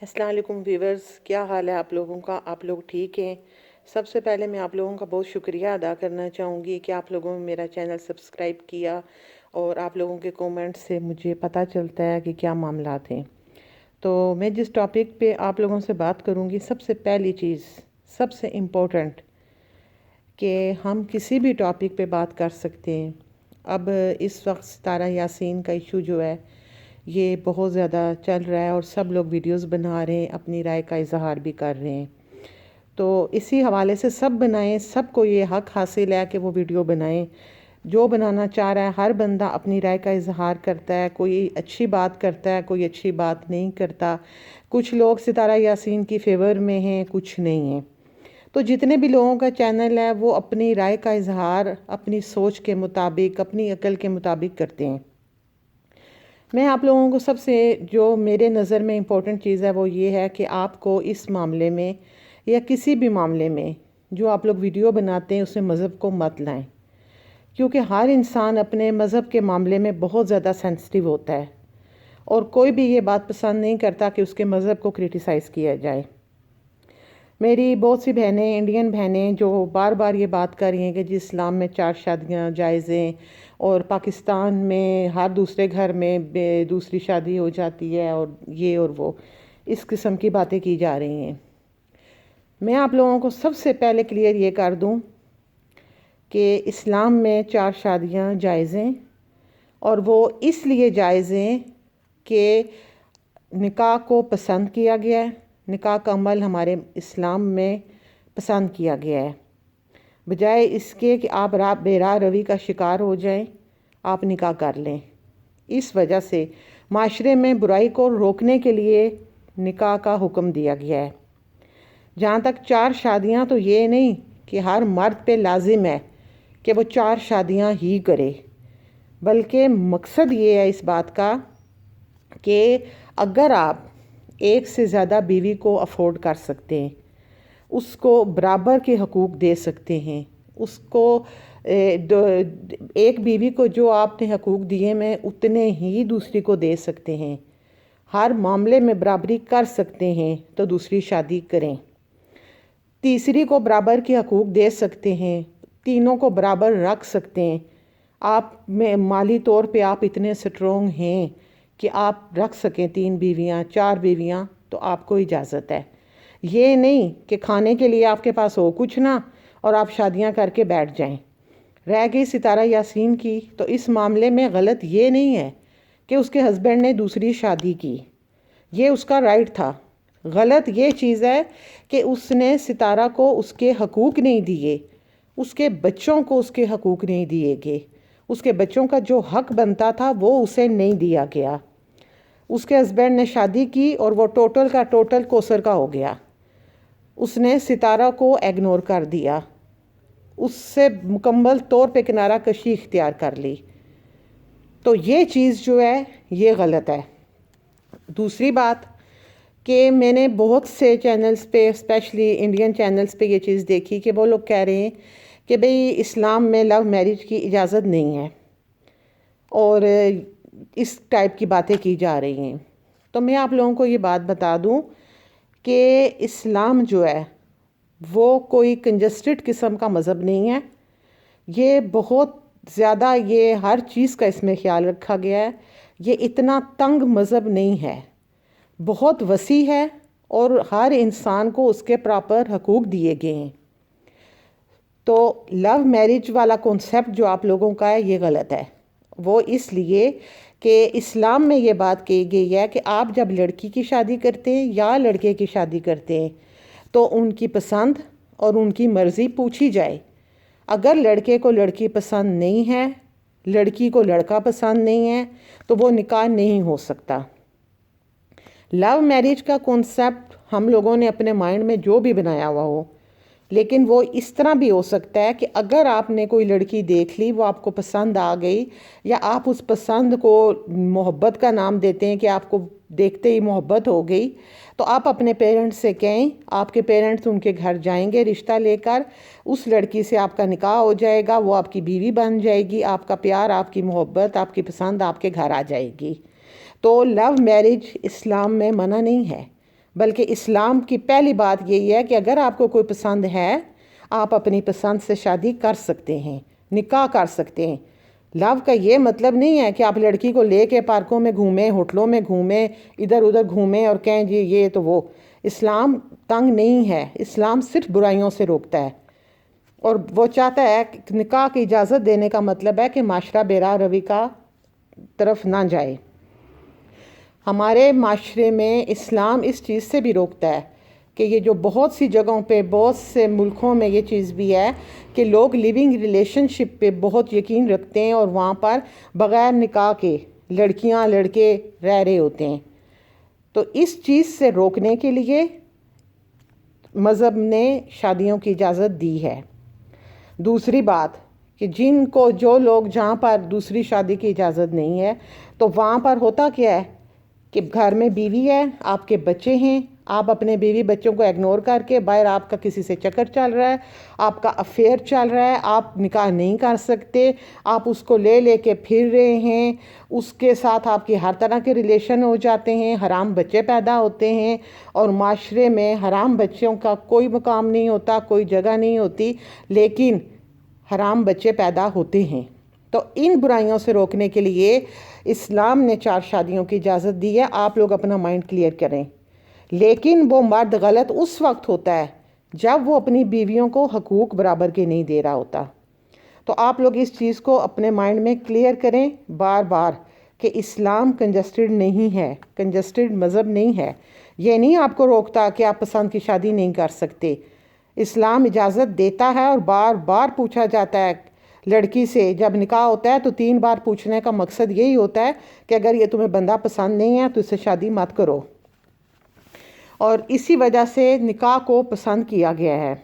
السلام علیکم ویورز، کیا حال ہے آپ لوگوں کا؟ آپ لوگ ٹھیک ہیں؟ سب سے پہلے میں آپ لوگوں کا بہت شکریہ ادا کرنا چاہوں گی کہ آپ لوگوں نے میرا چینل سبسکرائب کیا، اور آپ لوگوں کے کومنٹ سے مجھے پتہ چلتا ہے کہ کیا معاملات ہیں۔ تو میں جس ٹاپک پہ آپ لوگوں سے بات کروں گی، سب سے پہلی چیز، سب سے امپورٹنٹ، کہ ہم کسی بھی ٹاپک پہ بات کر سکتے ہیں۔ اب اس وقت ستارہ یاسین کا ایشو جو ہے یہ بہت زیادہ چل رہا ہے، اور سب لوگ ویڈیوز بنا رہے ہیں، اپنی رائے کا اظہار بھی کر رہے ہیں۔ تو اسی حوالے سے سب بنائیں، سب کو یہ حق حاصل ہے کہ وہ ویڈیو بنائیں۔ جو بنانا چاہ رہا ہے، ہر بندہ اپنی رائے کا اظہار کرتا ہے، کوئی اچھی بات کرتا ہے، کوئی اچھی بات نہیں کرتا۔ کچھ لوگ ستارہ یاسین کی فیور میں ہیں، کچھ نہیں ہیں۔ تو جتنے بھی لوگوں کا چینل ہے وہ اپنی رائے کا اظہار اپنی سوچ کے مطابق، اپنی عقل کے مطابق کرتے ہیں۔ میں آپ لوگوں کو سب سے جو میرے نظر میں امپورٹنٹ چیز ہے وہ یہ ہے کہ آپ کو اس معاملے میں یا کسی بھی معاملے میں جو آپ لوگ ویڈیو بناتے ہیں اس میں مذہب کو مت لائیں، کیونکہ ہر انسان اپنے مذہب کے معاملے میں بہت زیادہ سینسٹیو ہوتا ہے، اور کوئی بھی یہ بات پسند نہیں کرتا کہ اس کے مذہب کو کرٹیسائز کیا جائے۔ میری بہت سی بہنیں، انڈین بہنیں، جو بار بار یہ بات کر رہی ہیں کہ جی اسلام میں 4 شادیاں جائز ہیں، اور پاکستان میں ہر دوسرے گھر میں دوسری شادی ہو جاتی ہے، اور یہ اور وہ، اس قسم کی باتیں کی جا رہی ہیں۔ میں آپ لوگوں کو سب سے پہلے کلیئر یہ کر دوں کہ اسلام میں 4 شادیاں جائز ہیں، اور وہ اس لیے جائز ہیں کہ نکاح کو پسند کیا گیا ہے۔ نکاح کا عمل ہمارے اسلام میں پسند کیا گیا ہے۔ بجائے اس کے کہ آپ بے راہ روی کا شکار ہو جائیں، آپ نکاح کر لیں۔ اس وجہ سے معاشرے میں برائی کو روکنے کے لیے نکاح کا حکم دیا گیا ہے۔ جہاں تک 4 شادیاں، تو یہ نہیں کہ ہر مرد پہ لازم ہے کہ وہ 4 شادیاں ہی کرے، بلکہ مقصد یہ ہے اس بات کا کہ اگر آپ ایک سے زیادہ بیوی کو افورڈ کر سکتے ہیں، اس کو برابر کے حقوق دے سکتے ہیں، اس کو ایک بیوی کو جو آپ نے حقوق دیے میں اتنے ہی دوسری کو دے سکتے ہیں، ہر معاملے میں برابری کر سکتے ہیں، تو دوسری شادی کریں۔ تیسری کو برابر کے حقوق دے سکتے ہیں، تینوں کو برابر رکھ سکتے ہیں۔ آپ میں مالی طور پہ آپ اتنے سٹرونگ ہیں کہ آپ رکھ سکیں 3 بیویاں، 4 بیویاں، تو آپ کو اجازت ہے۔ یہ نہیں کہ کھانے کے لیے آپ کے پاس ہو کچھ نہ اور آپ شادیاں کر کے بیٹھ جائیں۔ رہ گئی ستارہ یاسین کی، تو اس معاملے میں غلط یہ نہیں ہے کہ اس کے ہسبینڈ نے دوسری شادی کی، یہ اس کا رائٹ تھا۔ غلط یہ چیز ہے کہ اس نے ستارہ کو اس کے حقوق نہیں دیے، اس کے بچوں کو اس کے حقوق نہیں دیے گئے، اس کے بچوں کا جو حق بنتا تھا وہ اسے نہیں دیا گیا۔ اس کے ہسبینڈ نے شادی کی اور وہ ٹوٹل کا ٹوٹل کوثر کا ہو گیا۔ اس نے ستارہ کو اگنور کر دیا، اس سے مکمل طور پہ کنارہ کشی اختیار کر لی۔ تو یہ چیز جو ہے یہ غلط ہے۔ دوسری بات کہ میں نے بہت سے چینلز پہ، اسپیشلی انڈین چینلز پہ یہ چیز دیکھی کہ وہ لوگ کہہ رہے ہیں کہ بھئی اسلام میں لو میرج کی اجازت نہیں ہے، اور اس ٹائپ کی باتیں کی جا رہی ہیں۔ تو میں آپ لوگوں کو یہ بات بتا دوں کہ اسلام جو ہے وہ کوئی کنجسٹڈ قسم کا مذہب نہیں ہے۔ یہ بہت زیادہ، یہ ہر چیز کا اس میں خیال رکھا گیا ہے۔ یہ اتنا تنگ مذہب نہیں ہے، بہت وسیع ہے، اور ہر انسان کو اس کے پراپر حقوق دیے گئے ہیں۔ تو لو میرج والا کنسیپٹ جو آپ لوگوں کا ہے یہ غلط ہے۔ وہ اس لیے کہ اسلام میں یہ بات کہی گئی ہے کہ آپ جب لڑکی کی شادی کرتے ہیں یا لڑکے کی شادی کرتے ہیں تو ان کی پسند اور ان کی مرضی پوچھی جائے۔ اگر لڑکے کو لڑکی پسند نہیں ہے، لڑکی کو لڑکا پسند نہیں ہے، تو وہ نکاح نہیں ہو سکتا۔ لو میرج کا کنسیپٹ ہم لوگوں نے اپنے مائنڈ میں جو بھی بنایا ہوا ہو، لیکن وہ اس طرح بھی ہو سکتا ہے کہ اگر آپ نے کوئی لڑکی دیکھ لی، وہ آپ کو پسند آ گئی، یا آپ اس پسند کو محبت کا نام دیتے ہیں کہ آپ کو دیکھتے ہی محبت ہو گئی، تو آپ اپنے پیرنٹس سے کہیں، آپ کے پیرنٹس ان کے گھر جائیں گے رشتہ لے کر، اس لڑکی سے آپ کا نکاح ہو جائے گا، وہ آپ کی بیوی بن جائے گی، آپ کا پیار، آپ کی محبت، آپ کی پسند آپ کے گھر آ جائے گی۔ تو لو میرج اسلام میں منع نہیں ہے، بلکہ اسلام کی پہلی بات یہی ہے کہ اگر آپ کو کوئی پسند ہے آپ اپنی پسند سے شادی کر سکتے ہیں، نکاح کر سکتے ہیں۔ لو کا یہ مطلب نہیں ہے کہ آپ لڑکی کو لے کے پارکوں میں گھومیں، ہوٹلوں میں گھومیں، ادھر ادھر گھومیں اور کہیں جی یہ تو وہ۔ اسلام تنگ نہیں ہے، اسلام صرف برائیوں سے روکتا ہے، اور وہ چاہتا ہے کہ نکاح کی اجازت دینے کا مطلب ہے کہ معاشرہ بے راہ روی کا طرف نہ جائے۔ ہمارے معاشرے میں اسلام اس چیز سے بھی روکتا ہے کہ یہ جو بہت سی جگہوں پہ، بہت سے ملکوں میں یہ چیز بھی ہے کہ لوگ لیونگ ریلیشن شپ پہ بہت یقین رکھتے ہیں اور وہاں پر بغیر نکاح کے لڑکیاں لڑکے رہ رہے ہوتے ہیں۔ تو اس چیز سے روکنے کے لیے مذہب نے شادیوں کی اجازت دی ہے۔ دوسری بات کہ جو لوگ جہاں پر دوسری شادی کی اجازت نہیں ہے تو وہاں پر ہوتا کیا ہے کہ گھر میں بیوی ہے، آپ کے بچے ہیں، آپ اپنے بیوی بچوں کو اگنور کر کے باہر آپ کا کسی سے چکر چل رہا ہے، آپ کا افیئر چل رہا ہے، آپ نکاح نہیں کر سکتے، آپ اس کو لے لے کے پھر رہے ہیں، اس کے ساتھ آپ کی ہر طرح کے ریلیشن ہو جاتے ہیں، حرام بچے پیدا ہوتے ہیں، اور معاشرے میں حرام بچوں کا کوئی مقام نہیں ہوتا، کوئی جگہ نہیں ہوتی، لیکن حرام بچے پیدا ہوتے ہیں۔ تو ان برائیوں سے روکنے کے لیے اسلام نے 4 شادیوں کی اجازت دی ہے۔ آپ لوگ اپنا مائنڈ کلیئر کریں۔ لیکن وہ مرد غلط اس وقت ہوتا ہے جب وہ اپنی بیویوں کو حقوق برابر کے نہیں دے رہا ہوتا۔ تو آپ لوگ اس چیز کو اپنے مائنڈ میں کلیئر کریں بار بار کہ اسلام کنجسٹڈ نہیں ہے، کنجسٹڈ مذہب نہیں ہے۔ یہ نہیں آپ کو روکتا کہ آپ پسند کی شادی نہیں کر سکتے۔ اسلام اجازت دیتا ہے، اور بار بار پوچھا جاتا ہے لڑکی سے جب نکاح ہوتا ہے تو 3 بار پوچھنے کا مقصد یہی ہوتا ہے کہ اگر یہ تمہیں بندہ پسند نہیں ہے تو اس سے شادی مت کرو، اور اسی وجہ سے نکاح کو پسند کیا گیا ہے۔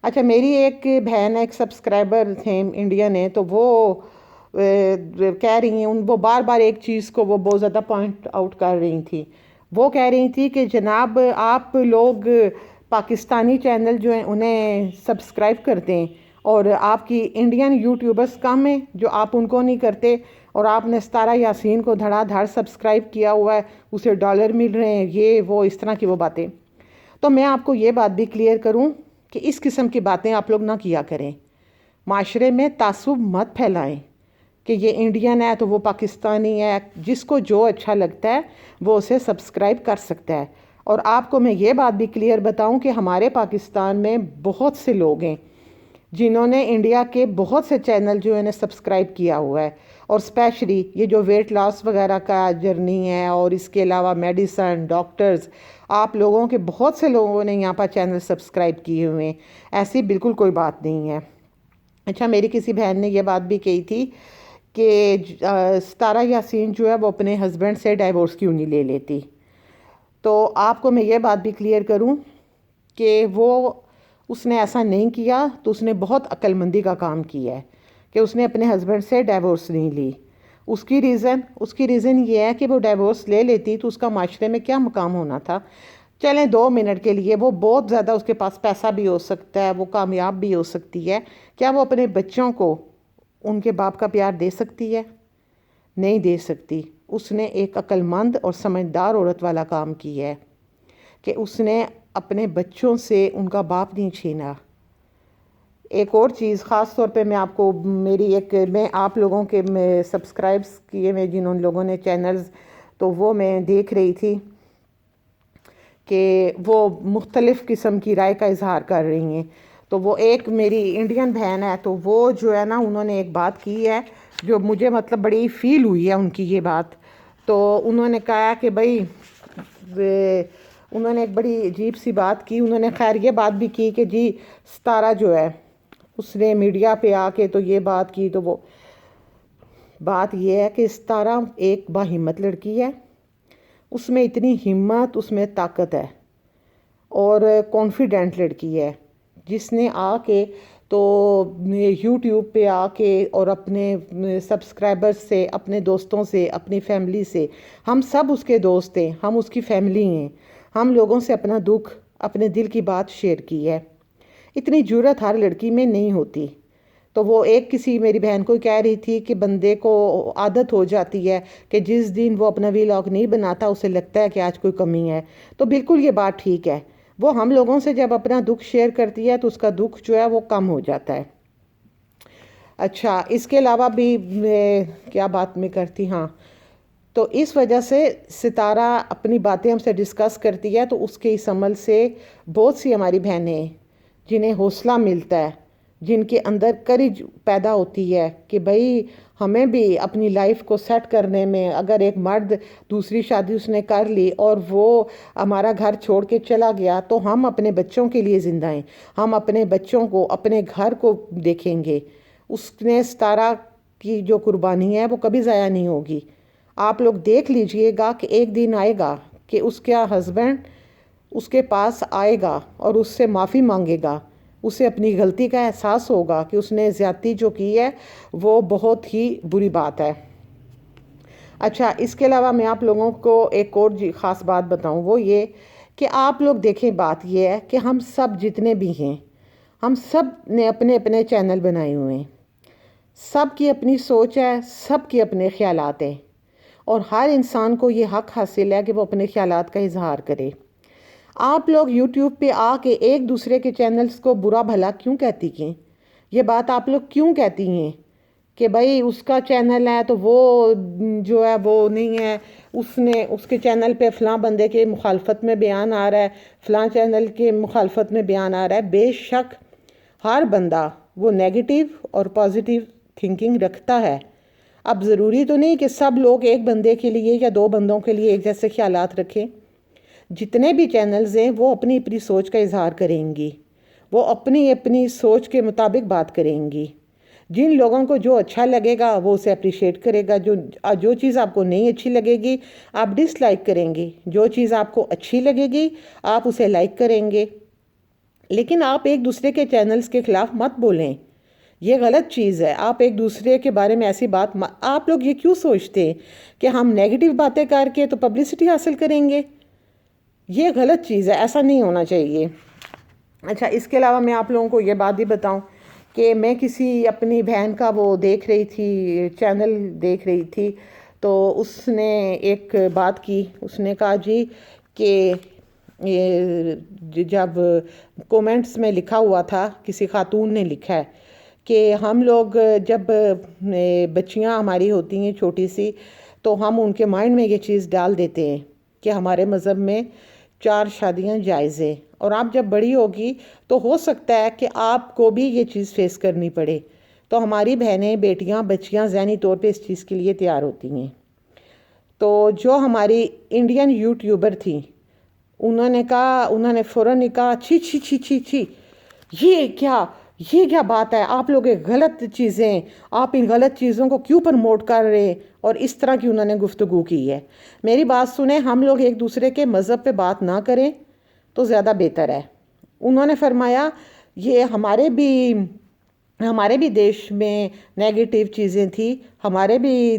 اچھا، میری ایک بہن ایک سبسکرائبر تھے انڈین ہے، تو وہ کہہ رہی ہیں، وہ بار بار ایک چیز کو وہ بہت زیادہ پوائنٹ آؤٹ کر رہی تھی۔ وہ کہہ رہی تھی کہ جناب آپ لوگ پاکستانی چینل جو ہیں انہیں سبسکرائب کرتے ہیں، اور آپ کی انڈین یوٹیوبرز کم ہیں جو آپ ان کو نہیں کرتے، اور آپ نے ستارہ یاسین کو دھڑا دھڑ سبسکرائب کیا ہوا ہے، اسے ڈالر مل رہے ہیں، یہ وہ اس طرح کی وہ باتیں۔ تو میں آپ کو یہ بات بھی کلیئر کروں کہ اس قسم کی باتیں آپ لوگ نہ کیا کریں۔ معاشرے میں تعصب مت پھیلائیں کہ یہ انڈین ہے تو وہ پاکستانی ہے۔ جس کو جو اچھا لگتا ہے وہ اسے سبسکرائب کر سکتا ہے۔ اور آپ کو میں یہ بات بھی کلیئر بتاؤں کہ ہمارے پاکستان میں بہت سے لوگ ہیں جنہوں نے انڈیا کے بہت سے چینل جو انہیں سبسکرائب کیا ہوا ہے، اور اسپیشلی یہ جو ویٹ لاس وغیرہ کا جرنی ہے، اور اس کے علاوہ میڈیسن، ڈاکٹرز، آپ لوگوں کے بہت سے لوگوں نے یہاں پر چینل سبسکرائب کیے ہوئے ہیں۔ ایسی بالکل کوئی بات نہیں ہے۔ اچھا، میری کسی بہن نے یہ بات بھی کہی تھی کہ ستارہ یاسین جو ہے وہ اپنے ہسبینڈ سے ڈائیورس کیوں نہیں لے لیتی۔ تو آپ کو میں یہ بات بھی کلیئر کروں کہ اس نے ایسا نہیں کیا، تو اس نے بہت عقل مندی کا کام کیا ہے کہ اس نے اپنے ہسبینڈ سے ڈائیورس نہیں لی۔ اس کی ریزن یہ ہے کہ وہ ڈائیورس لے لیتی تو اس کا معاشرے میں کیا مقام ہونا تھا۔ چلیں 2 منٹ کے لیے وہ بہت زیادہ اس کے پاس پیسہ بھی ہو سکتا ہے، وہ کامیاب بھی ہو سکتی ہے، کیا وہ اپنے بچوں کو ان کے باپ کا پیار دے سکتی ہے؟ نہیں دے سکتی۔ اس نے ایک عقل مند اور سمجھدار عورت والا کام کیا ہے کہ اس نے اپنے بچوں سے ان کا باپ نہیں چھینا۔ ایک اور چیز خاص طور پہ میں آپ لوگوں کے سبسکرائبس کیے میں جنہوں لوگوں نے چینلز، تو وہ میں دیکھ رہی تھی کہ وہ مختلف قسم کی رائے کا اظہار کر رہی ہیں۔ تو وہ ایک میری انڈین بہن ہے، تو وہ جو ہے نا انہوں نے ایک بات کی ہے جو مجھے مطلب بڑی فیل ہوئی ہے ان کی یہ بات۔ تو انہوں نے کہا کہ بھائی انہوں نے ایک بڑی عجیب سی بات کی۔ انہوں نے خیر یہ بات بھی کی کہ جی ستارہ جو ہے اس نے میڈیا پہ آ کے تو یہ بات کی، تو وہ بات یہ ہے کہ ستارہ ایک باہمت لڑکی ہے، اس میں اتنی ہمت، اس میں طاقت ہے، اور کانفیڈنٹ لڑکی ہے، جس نے آ کے تو یوٹیوب پہ آ کے اور اپنے سبسکرائبر سے، اپنے دوستوں سے، اپنی فیملی سے، ہم سب اس کے دوست ہیں، ہم اس کی فیملی ہیں، ہم لوگوں سے اپنا دکھ، اپنے دل کی بات شیئر کی ہے۔ اتنی جرأت ہر لڑکی میں نہیں ہوتی، تو وہ ایک کسی میری بہن کو کہہ رہی تھی کہ بندے کو عادت ہو جاتی ہے کہ جس دن وہ اپنا ویلاگ نہیں بناتا اسے لگتا ہے کہ آج کوئی کمی ہے. تو بالکل یہ بات ٹھیک ہے. وہ ہم لوگوں سے جب اپنا دکھ شیئر کرتی ہے تو اس کا دکھ جو ہے وہ کم ہو جاتا ہے. اچھا اس کے علاوہ بھی کیا بات میں کرتی، ہاں تو اس وجہ سے ستارہ اپنی باتیں ہم سے ڈسکس کرتی ہے تو اس کے اس عمل سے بہت سی ہماری بہنیں جنہیں حوصلہ ملتا ہے، جن کے اندر کریج پیدا ہوتی ہے کہ بھائی ہمیں بھی اپنی لائف کو سیٹ کرنے میں، اگر ایک مرد دوسری شادی اس نے کر لی اور وہ ہمارا گھر چھوڑ کے چلا گیا تو ہم اپنے بچوں کے لیے زندہ ہیں، ہم اپنے بچوں کو، اپنے گھر کو دیکھیں گے. اس نے ستارہ کی جو قربانی ہے وہ کبھی ضائع نہیں ہوگی. آپ لوگ دیکھ لیجئے گا کہ ایک دن آئے گا کہ اس کا ہسبینڈ اس کے پاس آئے گا اور اس سے معافی مانگے گا، اسے اپنی غلطی کا احساس ہوگا کہ اس نے زیادتی جو کی ہے وہ بہت ہی بری بات ہے. اچھا اس کے علاوہ میں آپ لوگوں کو ایک اور خاص بات بتاؤں، وہ یہ کہ آپ لوگ دیکھیں، بات یہ ہے کہ ہم سب جتنے بھی ہیں، ہم سب نے اپنے اپنے چینل بنائے ہوئے ہیں، سب کی اپنی سوچ ہے، سب کے اپنے خیالات ہیں، اور ہر انسان کو یہ حق حاصل ہے کہ وہ اپنے خیالات کا اظہار کرے. آپ لوگ یوٹیوب پہ آ کے ایک دوسرے کے چینلز کو برا بھلا کیوں کہتی ہیں؟ یہ بات آپ لوگ کیوں کہتی ہیں کہ بھائی اس کا چینل ہے تو وہ جو ہے وہ نہیں ہے، اس کے چینل پہ فلاں بندے کے مخالفت میں بیان آ رہا ہے، فلاں چینل کے مخالفت میں بیان آ رہا ہے. بے شک ہر بندہ وہ نیگیٹیو اور پازیٹیو تھنکنگ رکھتا ہے. اب ضروری تو نہیں کہ سب لوگ ایک بندے کے لیے یا دو بندوں کے لیے ایک جیسے خیالات رکھیں. جتنے بھی چینلز ہیں وہ اپنی اپنی سوچ کا اظہار کریں گی، وہ اپنی اپنی سوچ کے مطابق بات کریں گی. جن لوگوں کو جو اچھا لگے گا وہ اسے اپریشیٹ کرے گا، جو چیز آپ کو نہیں اچھی لگے گی آپ ڈس لائک کریں گے، جو چیز آپ کو اچھی لگے گی آپ اسے لائک کریں گے. لیکن آپ ایک دوسرے کے چینلز کے خلاف مت بولیں، یہ غلط چیز ہے. آپ ایک دوسرے کے بارے میں ایسی بات آپ لوگ یہ کیوں سوچتے ہیں کہ ہم نیگیٹو باتیں کر کے تو پبلسٹی حاصل کریں گے؟ یہ غلط چیز ہے، ایسا نہیں ہونا چاہیے. اچھا اس کے علاوہ میں آپ لوگوں کو یہ بات بھی بتاؤں کہ میں کسی اپنی بہن کا وہ دیکھ رہی تھی، چینل دیکھ رہی تھی، تو اس نے ایک بات کی. اس نے کہا جی کہ جب کومنٹس میں لکھا ہوا تھا، کسی خاتون نے لکھا ہے کہ ہم لوگ جب بچیاں ہماری ہوتی ہیں چھوٹی سی تو ہم ان کے مائنڈ میں یہ چیز ڈال دیتے ہیں کہ ہمارے مذہب میں 4 شادیاں جائز ہیں، اور آپ جب بڑی ہوگی تو ہو سکتا ہے کہ آپ کو بھی یہ چیز فیس کرنی پڑے. تو ہماری بہنیں، بیٹیاں، بچیاں ذہنی طور پہ اس چیز کے لیے تیار ہوتی ہیں. تو جو ہماری انڈین یوٹیوبر تھیں انہوں نے فوراً کہا چھی چھی چھی چھی چھی، یہ کیا بات ہے، آپ لوگ ایک غلط چیزیں، آپ ان غلط چیزوں کو کیوں پروموٹ کر رہے ہیں، اور اس طرح کی انہوں نے گفتگو کی ہے. میری بات سنیں، ہم لوگ ایک دوسرے کے مذہب پہ بات نہ کریں تو زیادہ بہتر ہے. انہوں نے فرمایا یہ ہمارے بھی دیش میں نیگیٹیو چیزیں تھیں، ہمارے بھی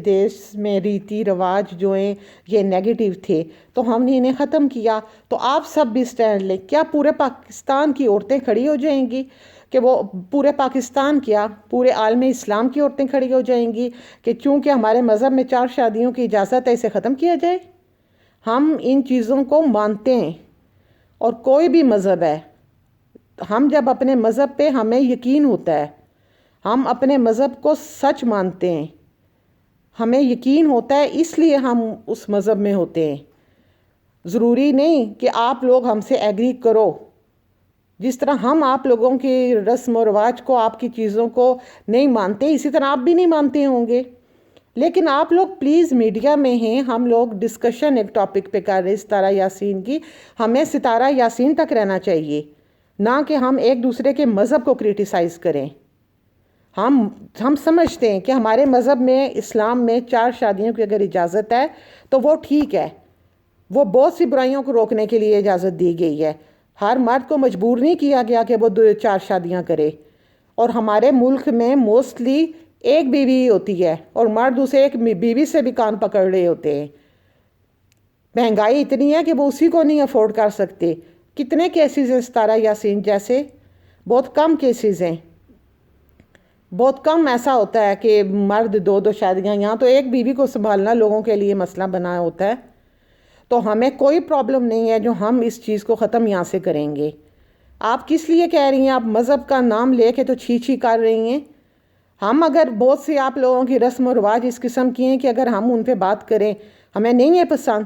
دیش میں ریتی رواج جو ہیں یہ نیگیٹیو تھے، تو ہم نے انہیں ختم کیا. تو آپ سب بھی سٹینڈ لیں. کیا پورے پاکستان کی عورتیں کھڑی ہو جائیں گی کہ وہ پورے پاکستان کیا پورے عالم اسلام کی عورتیں کھڑی ہو جائیں گی کہ چونکہ ہمارے مذہب میں 4 شادیوں کی اجازت ہے اسے ختم کیا جائے؟ ہم ان چیزوں کو مانتے ہیں، اور کوئی بھی مذہب ہے، ہم جب اپنے مذہب پہ ہمیں یقین ہوتا ہے، ہم اپنے مذہب کو سچ مانتے ہیں، ہمیں یقین ہوتا ہے اس لیے ہم اس مذہب میں ہوتے ہیں. ضروری نہیں کہ آپ لوگ ہم سے ایگری کرو. جس طرح ہم آپ لوگوں کی رسم و رواج کو، آپ کی چیزوں کو نہیں مانتے، اسی طرح آپ بھی نہیں مانتے ہوں گے. لیکن آپ لوگ پلیز میڈیا میں ہیں، ہم لوگ ڈسکشن ایک ٹاپک پہ کر رہے ستارہ یاسین کی، ہمیں ستارہ یاسین تک رہنا چاہیے، نہ کہ ہم ایک دوسرے کے مذہب کو کرٹیسائز کریں. ہم سمجھتے ہیں کہ ہمارے مذہب میں، اسلام میں 4 شادیوں کی اگر اجازت ہے تو وہ ٹھیک ہے، وہ بہت سی برائیوں کو روکنے کے لیے اجازت دی گئی ہے. ہر مرد کو مجبور نہیں کیا گیا کہ وہ 4 شادیاں کرے. اور ہمارے ملک میں موسٹلی ایک بیوی ہوتی ہے اور مرد اسے ایک بیوی سے بھی کان پکڑ رہے ہوتے ہیں. مہنگائی اتنی ہے کہ وہ اسی کو نہیں افورڈ کر سکتے. کتنے کیسز ہیں ستارہ یاسین جیسے؟ بہت کم کیسز ہیں. بہت کم ایسا ہوتا ہے کہ مرد دو دو شادیاں، یہاں تو ایک بیوی کو سنبھالنا لوگوں کے لیے مسئلہ بنا ہوتا ہے۔ تو ہمیں کوئی پرابلم نہیں ہے جو ہم اس چیز کو ختم یہاں سے کریں گے۔ آپ کس لیے کہہ رہی ہیں؟ آپ مذہب کا نام لے کے تو چھی چھی کر رہی ہیں۔ ہم اگر بہت سی آپ لوگوں کی رسم و رواج اس قسم کی ہیں کہ اگر ہم ان پہ بات کریں ہمیں نہیں ہے پسند،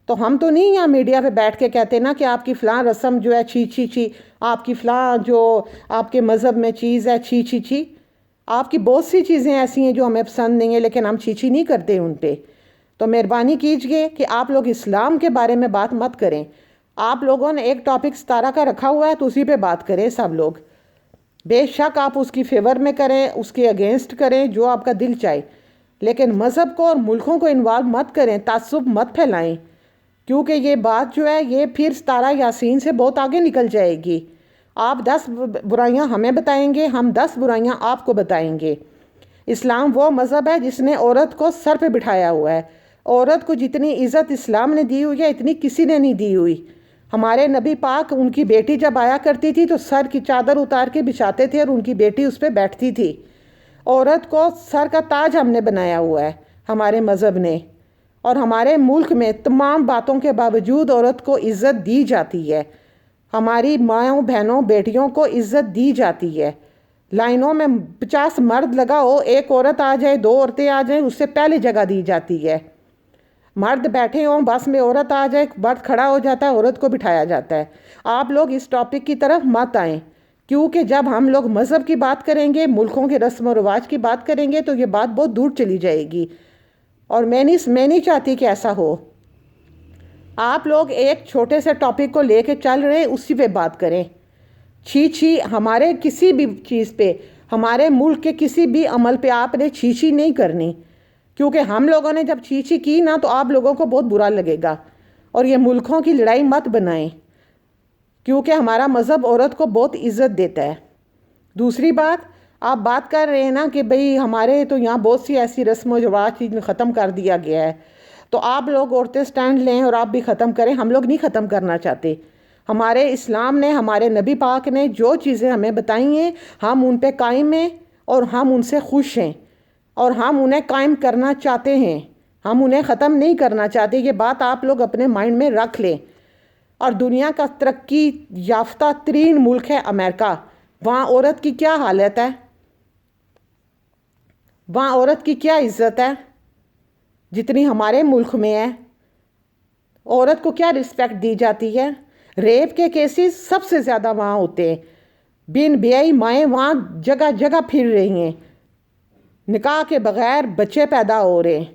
تو ہم تو نہیں یہاں میڈیا پہ بیٹھ کے کہتے نا کہ آپ کی فلاں رسم جو ہے چھی چھی چھی، آپ کی فلاں جو آپ کے مذہب میں چیز ہے چھی چھی چھی۔ آپ کی بہت سی چیزیں ایسی ہیں جو ہمیں پسند نہیں ہیں، لیکن ہم چھی چھی نہیں کرتے ان پہ۔ تو مہربانی کیجئے کہ آپ لوگ اسلام کے بارے میں بات مت کریں۔ آپ لوگوں نے ایک ٹاپک ستارہ کا رکھا ہوا ہے تو اسی پہ بات کریں سب لوگ۔ بے شک آپ اس کی فیور میں کریں، اس کے اگینسٹ کریں، جو آپ کا دل چاہے، لیکن مذہب کو اور ملکوں کو انوالو مت کریں، تعصب مت پھیلائیں، کیونکہ یہ بات جو ہے یہ پھر ستارہ یاسین سے بہت آگے نکل جائے گی۔ آپ 10 برائیاں ہمیں بتائیں گے، ہم 10 برائیاں آپ کو بتائیں گے۔ اسلام وہ مذہب ہے جس نے عورت کو سر پہ بٹھایا ہوا ہے۔ عورت کو جتنی عزت اسلام نے دی ہوئی ہے اتنی کسی نے نہیں دی ہوئی۔ ہمارے نبی پاک ان کی بیٹی جب آیا کرتی تھی تو سر کی چادر اتار کے بچھاتے تھے اور ان کی بیٹی اس پہ بیٹھتی تھی۔ عورت کو سر کا تاج ہم نے بنایا ہوا ہے ہمارے مذہب نے، اور ہمارے ملک میں تمام باتوں کے باوجود عورت کو عزت دی جاتی ہے۔ ہماری ماؤں بہنوں بیٹیوں کو عزت دی جاتی ہے۔ لائنوں میں 50 مرد لگا ہو، ایک عورت آ جائے، 2 عورتیں آ جائیں، اس سے پہلے جگہ دی جاتی ہے۔ مرد بیٹھے ہوں، بس میں عورت آ جائے، مرد کھڑا ہو جاتا ہے، عورت کو بٹھایا جاتا ہے۔ آپ لوگ اس ٹاپک کی طرف مت آئیں، کیونکہ جب ہم لوگ مذہب کی بات کریں گے، ملکوں کے رسم و رواج کی بات کریں گے تو یہ بات بہت دور چلی جائے گی، اور میں نہیں چاہتی کہ ایسا ہو۔ آپ لوگ ایک چھوٹے سے ٹاپک کو لے کے چل رہے ہیں، اسی پہ بات کریں۔ چھی چھی ہمارے کسی بھی چیز پہ، ہمارے ملک کے کسی بھی عمل پہ آپ نے چھی چھی نہیں کرنی، کیونکہ ہم لوگوں نے جب چھی چھی کی نا تو آپ لوگوں کو بہت برا لگے گا۔ اور یہ ملکوں کی لڑائی مت بنائیں، کیونکہ ہمارا مذہب عورت کو بہت عزت دیتا ہے۔ دوسری بات، آپ بات کر رہے ہیں نا کہ بھئی ہمارے تو یہاں بہت سی ایسی رسم و رواج ختم کر دیا گیا ہے، تو آپ لوگ عورتیں سٹینڈ لیں اور آپ بھی ختم کریں۔ ہم لوگ نہیں ختم کرنا چاہتے۔ ہمارے اسلام نے، ہمارے نبی پاک نے جو چیزیں ہمیں بتائی ہیں ہم ان پہ قائم ہیں اور ہم ان سے خوش ہیں، اور ہم انہیں قائم کرنا چاہتے ہیں، ہم انہیں ختم نہیں کرنا چاہتے۔ یہ بات آپ لوگ اپنے مائنڈ میں رکھ لیں۔ اور دنیا کا ترقی یافتہ ترین ملک ہے امریکہ، وہاں عورت کی کیا حالت ہے؟ وہاں عورت کی کیا عزت ہے جتنی ہمارے ملک میں ہے؟ عورت کو کیا رسپیکٹ دی جاتی ہے؟ ریپ کے کیسز سب سے زیادہ وہاں ہوتے ہیں۔ بن بیائی مائیں وہاں جگہ جگہ پھر رہی ہیں، نکاح کے بغیر بچے پیدا ہو رہے ہیں۔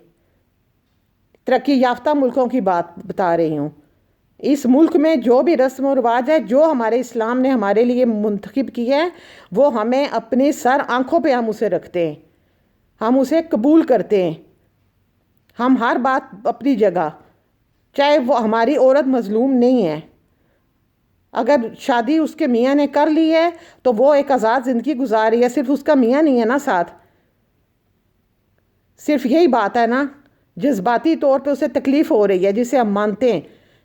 ترقی یافتہ ملکوں کی بات بتا رہی ہوں۔ اس ملک میں جو بھی رسم و رواج ہے، جو ہمارے اسلام نے ہمارے لیے منتخب کی ہے، وہ ہمیں اپنی سر آنکھوں پہ ہم اسے رکھتے ہیں، ہم اسے قبول کرتے ہیں۔ ہم ہر بات اپنی جگہ، چاہے وہ ہماری عورت مظلوم نہیں ہے، اگر شادی اس کے میاں نے کر لی ہے تو وہ ایک آزاد زندگی گزار رہی ہے، صرف اس کا میاں نہیں ہے نا ساتھ، صرف یہی بات ہے نا۔ جذباتی طور پہ اسے تکلیف ہو رہی ہے جسے ہم مانتے ہیں،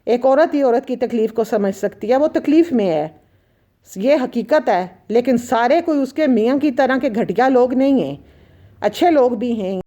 ایک عورت ہی عورت کی تکلیف کو سمجھ سکتی ہے، وہ تکلیف میں ہے، یہ حقیقت ہے۔ لیکن سارے کوئی اس کے میاں کی طرح کے گھٹیا لوگ نہیں ہیں، اچھے لوگ بھی ہیں۔